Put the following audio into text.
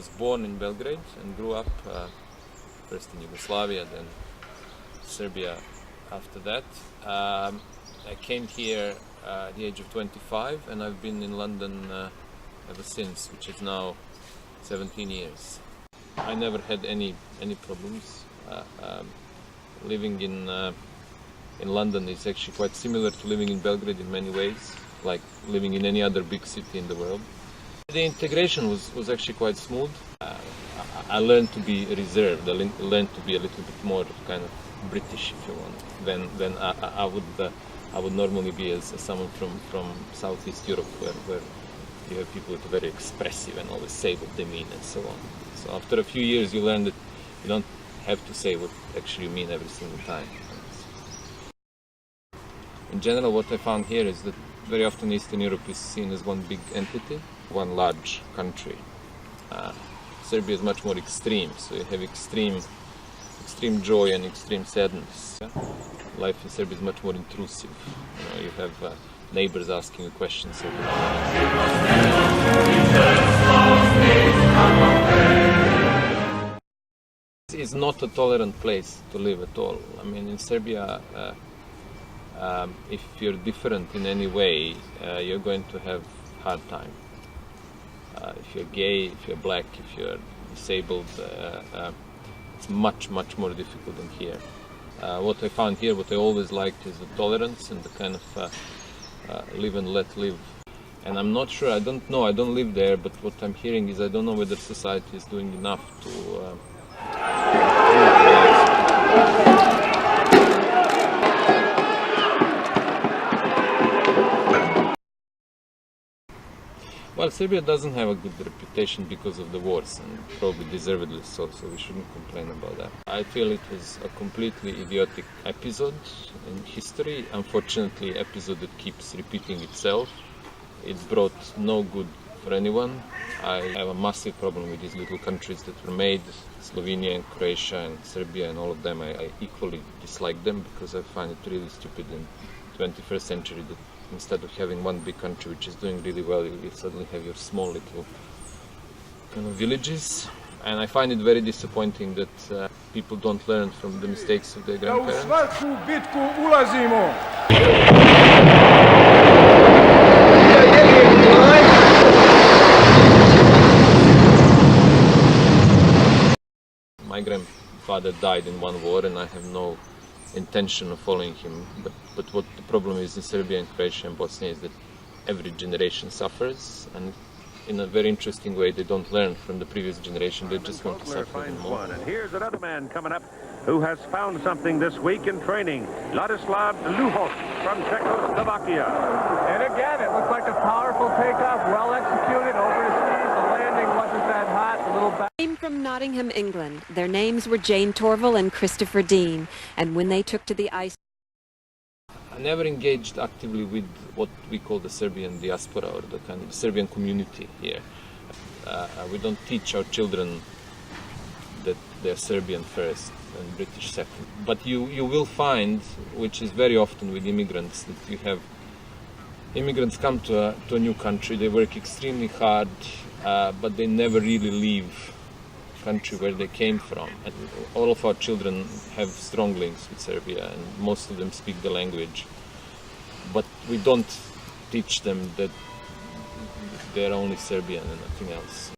was born in Belgrade and grew up first in Yugoslavia, then Serbia after that. I came here at the age of 25, and I've been in London ever since, which is now 17 years. I never had any problems. Living in London is actually quite similar to living in Belgrade in many ways, like living in any other big city in the world. The integration was actually quite smooth. I learned to be reserved. I learned to be a little bit more kind of British, if you want, than I would normally be as someone from Southeast Europe, where you have people that are very expressive and always say what they mean and so on. So after a few years, you learn that you don't have to say what actually you mean every single time. In general, what I found here is that very often Eastern Europe is seen as one big entity, one large country. Serbia is much more extreme, so you have extreme joy and extreme sadness. Life in Serbia is much more intrusive. You have neighbors asking you questions. It's not a tolerant place to live at all. I mean, in Serbia, if you're different in any way, you're going to have a hard time. If you're gay, if you're black, if you're disabled, it's much more difficult than here. What I found here, what I always liked, is the tolerance and the kind of live and let live. And I'm not sure, I don't know, I don't live there, but what I'm hearing is I don't know whether society is doing enough to Well, Serbia doesn't have a good reputation because of the wars, and probably deservedly so we shouldn't complain about that. I feel it was a completely idiotic episode in history, unfortunately episode that keeps repeating itself. It brought no good for anyone. I have a massive problem with these little countries that were made, Slovenia and Croatia and Serbia and all of them. I equally dislike them because I find it really stupid in the 21st century that instead of having one big country which is doing really well, you suddenly have your small little kind of villages. And I find it very disappointing that people don't learn from the mistakes of their grandparents. My grandfather died in one war, and I have no intention of following him, but what the problem is in Serbia and Croatia and Bosnia is that every generation suffers, and in a very interesting way they don't learn from the previous generation, they just want to suffer even more. And here's another man coming up who has found something this week in training, Ladislav Luhov from Czechoslovakia. And again, it looks like a powerful takeoff, well executed, over his skis, the landing wasn't that hot, a little back. Came from Nottingham, England. Their names were Jane Torval and Christopher Dean, and when they took to the ice... I never engaged actively with what we call the Serbian diaspora, or the kind of Serbian community here. We don't teach our children that they're Serbian first and British second. But you will find, which is very often with immigrants, that you have immigrants come to a new country, they work extremely hard, but they never really leave country where they came from. And all of our children have strong links with Serbia, and most of them speak the language. But we don't teach them that they're only Serbian and nothing else.